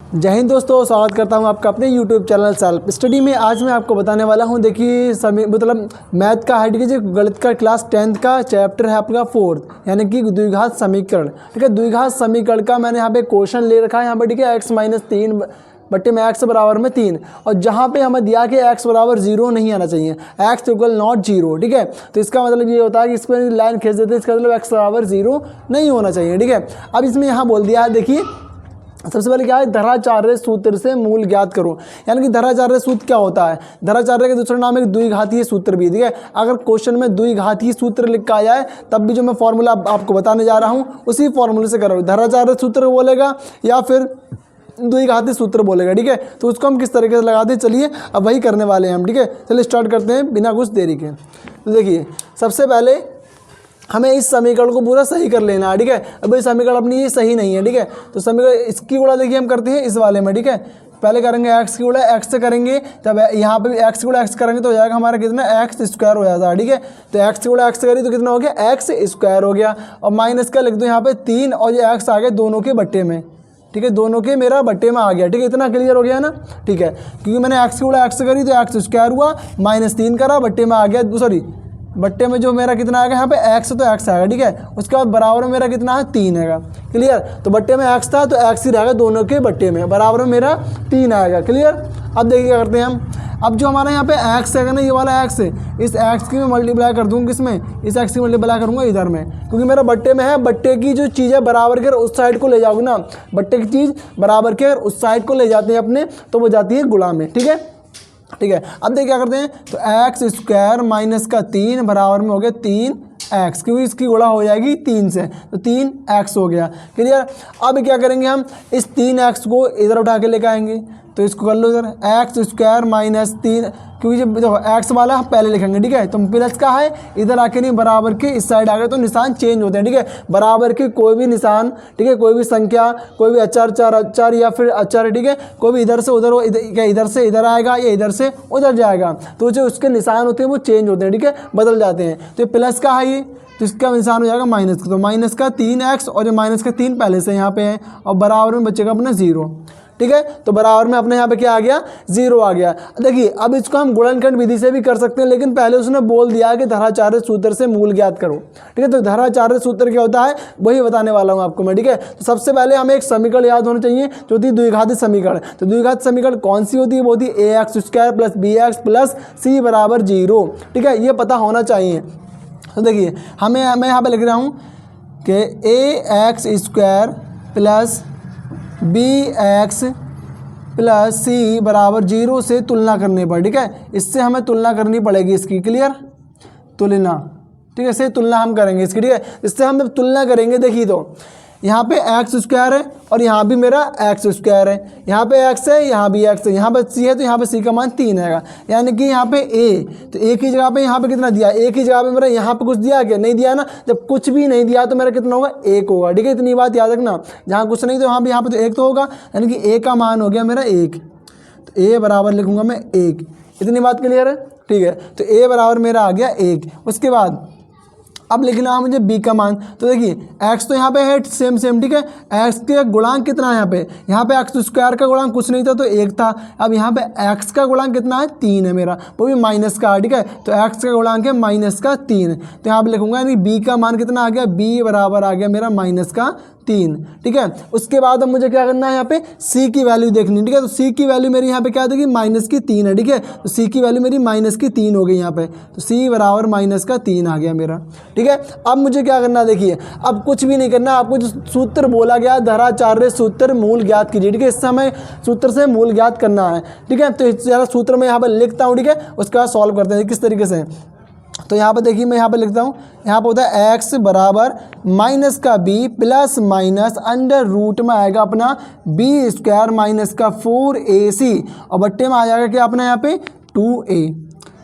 जय हिंद दोस्तों, स्वागत करता हूं आपका अपने YouTube चैनल सेल्फ स्टडी में। आज मैं आपको बताने वाला हूं, देखिए मैथ का है, ठीक है जी, गणित का क्लास 10th का चैप्टर है आपका 4th, यानी कि द्विघात समीकरण। ठीक है, द्विघात समीकरण का मैंने यहाँ पे क्वेश्चन ले रखा है यहाँ पर, ठीक है, x-3 बट्टे में x बराबर में 3, और जहाँ पे हमें दिया कि x बराबर 0 नहीं आना चाहिए, x इक्वल नॉट 0। ठीक है, तो इसका मतलब ये होता है कि इस पर लाइन खींच देते हैं, इसका मतलब x बराबर 0 नहीं होना चाहिए। ठीक है, अब इसमें यहाँ बोल दिया है, देखिए सबसे पहले क्या है, धराचार्य सूत्र से मूल ज्ञात करो। यानी कि धराचार्य सूत्र क्या होता है, धराचार्य का दूसरा नाम है द्विघातीय सूत्र भी। ठीक है, अगर क्वेश्चन में द्विघातीय सूत्र लिखा आ जाए तब भी जो मैं फॉर्मूला आपको बताने जा रहा हूँ उसी फॉर्मूले से करो, धराचार्य सूत्र बोलेगा या फिर द्विघातीय सूत्र बोलेगा। ठीक है, तो उसको हम किस तरीके से लगाते हैं, चलिए अब वही करने वाले हैं हम। ठीक है, चलिए स्टार्ट करते हैं बिना कुछ देरी के। तो देखिए सबसे पहले हमें इस समीकरण को पूरा सही कर लेना है। ठीक है, अब ये समीकरण अपनी ये सही नहीं है। ठीक है, तो समीकरण इसकी गुणा देखिए हम करते हैं इस वाले में। ठीक है, पहले करेंगे x की गुणा x से करेंगे, तब यहाँ पे भी x की गुणा x करेंगे तो हो जाएगा हमारा कितना, x स्क्वायर हो जाता है। ठीक है, तो x की गुणा x करी तो कितना हो गया, x स्क्वायर हो गया, और माइनस का लिख दो यहाँ पे 3, और ये x आ गया दोनों के बट्टे में। ठीक है, दोनों के मेरा बट्टे में आ गया। ठीक है, इतना क्लियर हो गया ना। ठीक है, क्योंकि मैंने x की गुणा x करी तो x स्क्वायर हुआ, -3 करा, बट्टे में आ गया, सॉरी बट्टे में जो मेरा कितना आएगा यहाँ पे x तो x आएगा। ठीक है, उसके बाद बराबर में मेरा कितना है, 3 आएगा। क्लियर, तो बट्टे में x था तो x ही रहेगा दोनों के बट्टे में, बराबर में मेरा 3 आएगा। क्लियर, अब देखिए क्या करते हैं हम, अब जो हमारा यहाँ पे x है ना, ये वाला x है, इस x की मैं मल्टीप्लाई कर दूँगा किसमें, इस x की मल्टीप्लाई करूँगा इधर में, क्योंकि मेरा बट्टे में है। बट्टे की जो चीज़ है बराबर के उस साइड को ले जाओगे ना, बट्टे की चीज़ बराबर के अगर उस साइड को ले जाते हैं अपने तो वो जाती है गुणा में। ठीक है, ठीक है, अब देखिए क्या करते हैं, तो एक्स स्क्वायर माइनस का 3 बराबर में हो गया 3x, क्योंकि इसकी गुणा हो जाएगी 3 से, तो 3x हो गया। क्लियर, अब क्या करेंगे हम, इस 3x को इधर उठा के लेकर आएंगे, तो इसको कर लो इधर, एक्स स्क्वायर माइनस 3, क्योंकि जब देखो एक्स वाला हम पहले लिखेंगे। ठीक है, तो प्लस का है, इधर आके नहीं बराबर के इस साइड आ गए तो निशान चेंज होते हैं। ठीक है, बराबर के कोई भी निशान, ठीक है, कोई भी संख्या, कोई भी अचार या फिर अचार, ठीक है, कोई भी इधर से उधर हो, इधर से इधर आएगा या इधर से उधर जाएगा, तो जो उसके निशान होते हैं वो चेंज होते हैं। ठीक है, बदल जाते हैं। तो ये प्लस का है, ये तो इसका निशान हो जाएगा माइनस का, तो माइनस का 3x, और जो माइनस का 3 पहले से यहाँ पे है, और बराबर में बचेगा अपना 0। ठीक है, तो बराबर में अपने यहाँ पे क्या आ गया, 0 आ गया। देखिए अब इसको हम गुणनखंड विधि से भी कर सकते हैं, लेकिन पहले उसने बोल दिया कि धराचार्य सूत्र से मूल ज्ञात करो। ठीक है, तो धराचार्य सूत्र क्या होता है वही बताने वाला हूँ आपको मैं। ठीक है, तो सबसे पहले हमें एक समीकरण याद होना चाहिए जो होती है द्विघाती समीकरण। तो द्विघाती समीकरण कौन सी होती है, वो होती है ax square plus bx plus c बराबर 0। ठीक है, ये पता होना चाहिए। तो देखिए मैं यहाँ पे लिख रहा हूँ कि ax square plus bx plus c बराबर 0 से तुलना करने पर। ठीक है, इससे हमें तुलना करनी पड़ेगी इसकी। क्लियर, तुलना, ठीक है, इससे तुलना हम करेंगे इसकी। ठीक है, इससे हम जब तुलना करेंगे, देखिए तो यहाँ पे एक्स स्क्वायर है और यहाँ भी मेरा एक्स स्क्वायर है, यहाँ पे एक्स है, यहाँ भी एक्स है, यहाँ पे सी है तो यहाँ पे सी का मान 3 आएगा। यानी कि यहाँ पे ए, तो एक ही जगह पे यहाँ पे कितना दिया, एक ही जगह पे मेरा यहाँ पे कुछ दिया क्या, नहीं दिया ना। जब कुछ भी नहीं दिया तो मेरा कितना होगा, 1 होगा। ठीक है, इतनी बात याद रखना, जहाँ कुछ नहीं तो यहाँ पे तो 1 तो होगा, यानी कि ए का मान हो गया मेरा 1, तो ए बराबर लिखूँगा मैं 1। इतनी बात क्लियर है। ठीक है, तो ए बराबर मेरा आ गया 1। उसके बाद अब लिखना है मुझे b का मान। तो देखिए x तो यहाँ पे है सेम। ठीक है, x के गुणांक कितना है यहाँ पे x स्क्वायर का गुणांक कुछ नहीं था तो 1 था। अब यहाँ पे x का गुणांक कितना है, 3 है मेरा, वो भी माइनस का। ठीक है, तो x का गुणांक है -3, तो यहाँ पे लिखूंगा यानी b का मान कितना आ गया, b बराबर आ गया मेरा -3। ठीक है, उसके बाद अब मुझे क्या करना है, यहाँ पे c की वैल्यू देखनी। ठीक है, तो c की वैल्यू मेरी यहाँ पे क्या देगी, -3 है। ठीक है, तो c की वैल्यू मेरी -3 हो गई यहाँ पे, तो c बराबर -3 आ गया मेरा। ठीक है, अब मुझे क्या करना है, देखिए अब कुछ भी नहीं करना, आपको जो सूत्र बोला गया धराचार्य सूत्र मूल ज्ञात कीजिए। ठीक है, इस समय सूत्र से मूल ज्ञात करना है। ठीक है, तो ज़रा सूत्र में यहाँ पर लिखता हूँ। ठीक है, उसके बाद सॉल्व करते हैं किस तरीके से। तो यहाँ पर देखिए मैं यहाँ पर लिखता हूँ, यहाँ पर होता है x बराबर माइनस का b plus minus under root में आएगा अपना b स्क्वायर माइनस का 4ac, और बट्टे में आ जाएगा क्या अपना यहाँ पे 2a।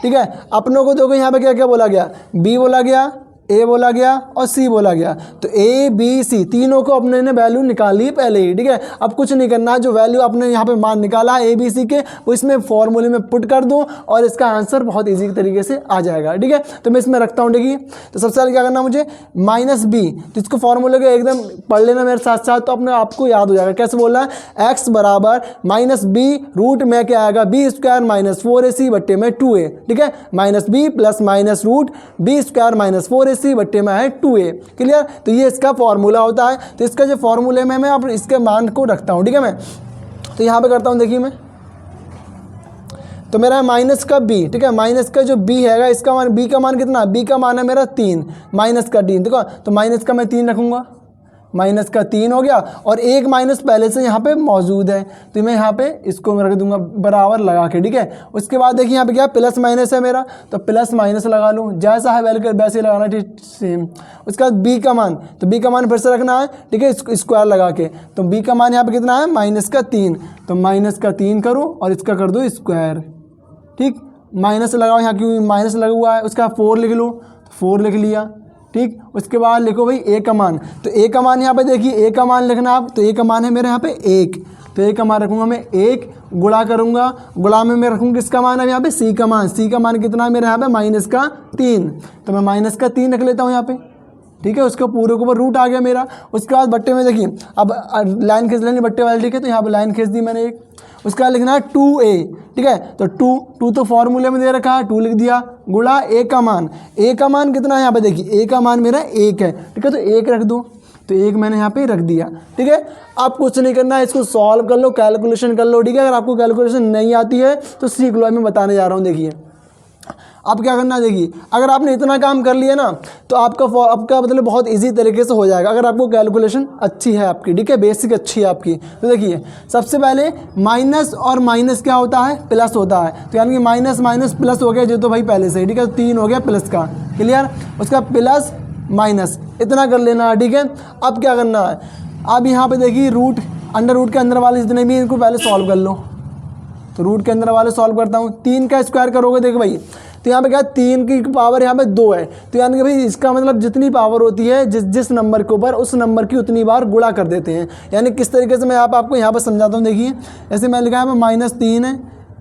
ठीक है, अपनों को देखो यहाँ पे क्या क्या बोला गया, b बोला गया, ए बोला गया और सी बोला गया। तो ए बी सी तीनों को अपने ने वैल्यू निकाल ली पहले ही, ठीक है। अब कुछ नहीं करना है, जो वैल्यू आपने यहाँ पे मान निकाला है ए बी सी के, वो इसमें फॉर्मूले में पुट कर दो और इसका आंसर बहुत ईजी तरीके से आ जाएगा, ठीक है। तो मैं इसमें रखता हूँ, देखिए। तो सबसे पहले क्या करना मुझे, माइनस बी, तो इसको फॉर्मूले को एकदम पढ़ लेना मेरे साथ साथ, तो अपने आपको याद हो जाएगा। कैसे बोलना है, एक्स बराबर माइनस बी रूट में क्या आएगा, बी स्क्वायर माइनस 4ac बट्टे में 2a, ठीक है। Minus B plus minus root B square minus 4ac बट्टे में है 2a, क्लियर। तो ये इसका फॉर्मूला होता है। तो इसका जो फॉर्मूले में मैं अब इसके मान को रखता हूँ, ठीक है। मैं तो यहाँ पे करता हूँ, देखिए मैं, तो मेरा है माइनस का बी, ठीक है। माइनस का जो बी है इसका मान, बी का मान कितना, बी का मान है मेरा 3, माइनस का 3, देखो। तो माइनस का मैं 3 रखूँगा, माइनस का 3 हो गया, और एक माइनस पहले से यहाँ पे मौजूद है, तो मैं यहाँ पे इसको मैं रख दूंगा बराबर लगा के, ठीक है। उसके बाद देखिए यहाँ पे क्या प्लस माइनस है मेरा, तो प्लस माइनस लगा लूँ, जैसा है वैल्यू वैसे लगाना, ठीक सेम। उसके बाद बी का मान, तो बी का मान फिर से रखना है, ठीक है, स्क्वायर लगा के। तो बी का मान यहाँ पे कितना है, माइनस का 3, तो माइनस का 3 करो और इसका कर दो स्क्वायर, ठीक। माइनस लगाओ यहाँ, क्यों माइनस लगा हुआ है। उसका 4 लिख लो, 4 लिख लिया, ठीक। उसके बाद लिखो भाई ए का मान, तो ए का मान यहाँ पे देखिए, ए का मान लिखना आप, तो ए का मान है मेरे यहाँ पे 1, तो ए का मान रखूँगा मैं 1, गुणा करूँगा, गुणा में मैं रखूँगा किसका मान है यहाँ पे, सी का मान। सी का मान कितना है मेरे यहाँ पे, माइनस का 3, तो मैं माइनस का 3 रख लेता हूँ यहाँ पे, ठीक है। उसका पूरे के ऊपर रूट आ गया मेरा। उसके बाद बट्टे में देखिए, अब लाइन खींच लेनी बट्टे वाली, ठीक है। तो यहाँ पे लाइन खींच दी मैंने एक। उसके बाद लिखना है 2a, ठीक है। तो 2 तो फॉर्मूले में दे रखा है, 2 लिख दिया, गुणा ए का मान। ए का मान कितना है यहाँ पे देखिए, ए का मान मेरा 1 है, ठीक है। तो 1 रख दो, तो 1 मैंने यहाँ पे रख दिया, ठीक है। आप कुछ नहीं करना है, इसको सॉल्व कर लो, कैलकुलेशन कर लो, ठीक है। अगर आपको कैलकुलेशन नहीं आती है तो सीख लो, मैं बताने जा रहा हूँ। देखिए अब क्या करना है, देखिए अगर आपने इतना काम कर लिया ना, तो आपका मतलब बहुत इजी तरीके से हो जाएगा, अगर आपको कैलकुलेशन अच्छी है आपकी, ठीक है, बेसिक अच्छी है आपकी। तो देखिए सबसे पहले माइनस और माइनस क्या होता है, प्लस होता है। तो यानी कि माइनस माइनस प्लस हो गया, जो तो भाई पहले से, ठीक है। तो 3 हो गया प्लस का, क्लियर। उसका प्लस माइनस इतना कर लेना है, ठीक है। अब क्या करना है, अब यहाँ पे देखिए रूट, अंडर रूट के अंदर वाले जितने भी इनको पहले सॉल्व कर लो। तो रूट के अंदर वाले सॉल्व करता हूँ, 3 का स्क्वायर करोगे, देखो भाई, तो यहाँ पे क्या 3 की पावर यहाँ पे 2 है, तो यानी कि भाई इसका मतलब जितनी पावर होती है जिस नंबर के ऊपर, उस नंबर की उतनी बार गुणा कर देते हैं। यानी किस तरीके से मैं आपको यहाँ पर समझाता हूँ, देखिए ऐसे मैं लिखा है -3 है,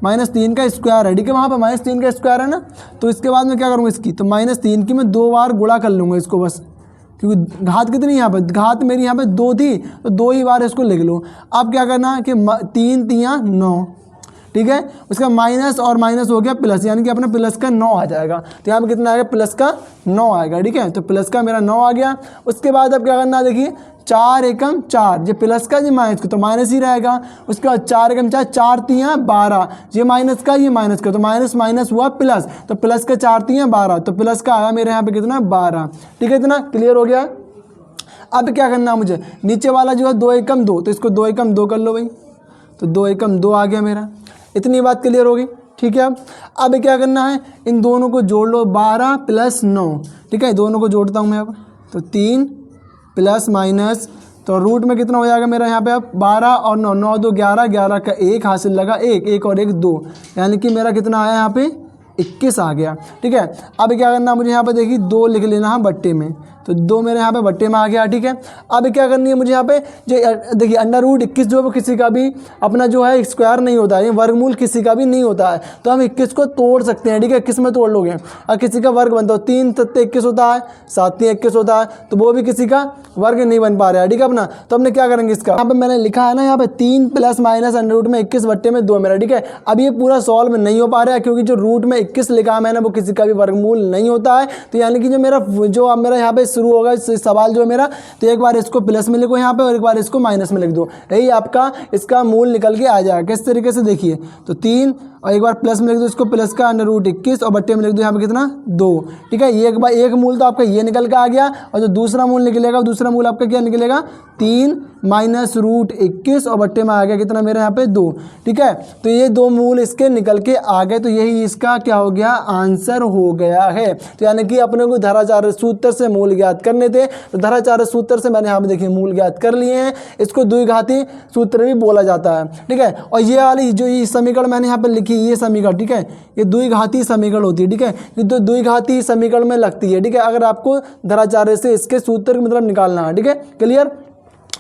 -3 का स्क्वायर है, ठीक है। वहाँ पर -3 का स्क्वायर है ना, तो इसके बाद मैं क्या करूँगा इसकी, तो -3 की मैं 2 बार गुणा कर लूँगा इसको बस, क्योंकि घात कितनी यहाँ पर, घात मेरी यहाँ पे 2 थी, तो 2 ही बार इसको लिख लो। अब क्या करना है कि 3 3 9, ठीक है। उसका माइनस और माइनस हो गया प्लस, यानी कि अपना प्लस का 9 आ जाएगा। तो यहाँ पे कितना आएगा, प्लस का 9 आएगा, ठीक है। तो प्लस का मेरा 9 आ गया। उसके बाद अब क्या करना है, देखिए 4 एकम 4, ये प्लस का, ये माइनस का, तो माइनस ही रहेगा। उसके बाद 4 एकम 4, 4 3 12, ये माइनस का, ये माइनस का, तो माइनस माइनस हुआ प्लस, तो प्लस का 4 3 12, तो प्लस का आया मेरे यहाँ पे कितना 12, ठीक है। इतना क्लियर हो गया। अब क्या करना है मुझे, नीचे वाला जो है 2 एकम 2, तो इसको 2 एकम 2 कर लो भाई, तो 2 एकम 2 आ गया मेरा। इतनी बात क्लियर होगी, ठीक है। अब क्या करना है, इन दोनों को जोड़ लो, 12 + 9, ठीक है। दोनों को जोड़ता हूँ मैं अब, तो 3 प्लस माइनस, तो रूट में कितना हो जाएगा मेरा यहाँ पे अब 12 और 9, 9 2 11, 11 का 1 हासिल लगा, 1 और 1 2, यानी कि मेरा कितना आया यहाँ पे 21 आ गया, ठीक है। अब क्या करना मुझे यहाँ पे देखिए 2 लिख लेना है बट्टे में, तो 2 मेरे यहाँ पे बट्टे में आ गया, ठीक है। अब क्या करनी है मुझे यहाँ पे, जो देखिए अंडर रूट 21 जो है वो किसी का भी अपना जो है स्क्वायर नहीं होता है, वर्गमूल किसी का भी नहीं होता है, तो हम 21 को तोड़ सकते हैं, ठीक है। किस में तोड़ लोगे, और किसी का वर्ग बनता हो, 3 7 21 होता है, 7 3 21 होता है, तो वो भी किसी का वर्ग नहीं बन पा रहा है, ठीक है अपना। तो हमने क्या करेंगे इसका, यहाँ पे मैंने लिखा है ना, यहाँ पे 3 प्लस माइनस अंडर रूट में 21 बट्टे में 2 मेरा, ठीक है। अब ये पूरा सॉल्व नहीं हो पा रहा है, क्योंकि जो रूट में 21 लिखा है मैंने वो किसी का भी वर्गमूल नहीं होता है। तो यानी कि जो अब मेरा यहाँ पे शुरू होगा सवाल जो है मेरा, तो एक बार इसको प्लस में लिखो यहाँ पे, और एक बार इसको माइनस में लिख दो, यही आपका इसका मूल निकल के आ जाएगा। किस तरीके से देखिए, तो 3 और एक बार प्लस में लिख दो इसको, प्लस का अंडर रूट 21 और बट्टे में लिख दो यहाँ पे कितना 2, ठीक है। ये एक मूल तो आपका ये निकल के आ गया, और जो दूसरा मूल निकलेगा, दूसरा मूल आपका क्या निकलेगा, 3 माइनस रूट 21 और बट्टे में आ गया कितना मेरे यहाँ पे 2, ठीक है। तो ये 2 मूल इसके निकल के आ गए, तो यही इसका क्या हो गया, आंसर हो गया है। तो यानी कि अपने को धराचार्य सूत्र से मूल ज्ञात करने थे, तो धराचार्य सूत्र से मैंने यहाँ पे देखिए मूल ज्ञात कर लिए हैं। इसको द्विघाती सूत्र भी बोला जाता है, ठीक है। और ये वाली जो ये समीकरण मैंने यहाँ पे लिखी देखिए ये समीकरण, ठीक है, ये द्विघातीय समीकरण होती है, ठीक है, ये तो द्विघातीय समीकरण में लगती है, ठीक है। अगर आपको धराचार्य से इसके सूत्र मतलब निकालना है, ठीक है, क्लियर।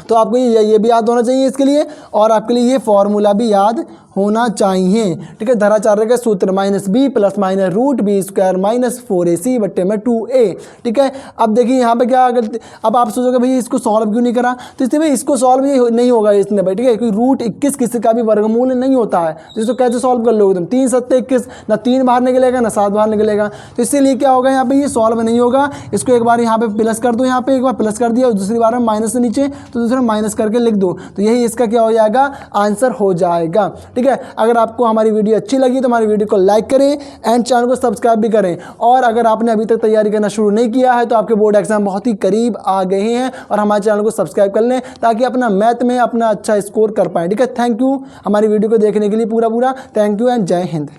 तो आपको ये भी याद होना चाहिए इसके लिए, और आपके लिए ये फॉर्मूला भी याद होना चाहिए, ठीक है। धराचार्य का सूत्र -b + -√b² -4ac बट्टे में 2a, ठीक है। अब देखिए यहाँ पे क्या, अगर अब आप सोचोगे भाई इसको सॉल्व क्यों नहीं करा, तो इसलिए भाई इसको सॉल्व नहीं होगा इसमें भाई, ठीक है, क्योंकि √21 किसी का भी वर्गमूल नहीं होता है, तो इसको कैसे सॉल्व कर लोगे तुम, 3 × 7 = 21, ना 3 बाहर निकलेगा ना 7 बाहर निकलेगा, तो इसीलिए क्या होगा यहाँ पे ये सॉल्व नहीं होगा। इसको एक बार यहाँ पे प्लस कर दो, यहाँ पे एक बार प्लस कर दिया और दूसरी बार में माइनस से नीचे, तो दूसरा माइनस करके लिख दो, तो यही इसका क्या हो जाएगा, आंसर हो जाएगा, ठीक है। अगर आपको हमारी वीडियो अच्छी लगी तो हमारी वीडियो को लाइक करें एंड चैनल को सब्सक्राइब भी करें, और अगर आपने अभी तक तैयारी करना शुरू नहीं किया है तो आपके बोर्ड एग्जाम बहुत ही करीब आ गए हैं, और हमारे चैनल को सब्सक्राइब कर लें ताकि अपना मैथ में अपना अच्छा स्कोर कर पाएँ, ठीक है। थैंक यू हमारी वीडियो को देखने के लिए, पूरा थैंक यू एंड जय हिंद।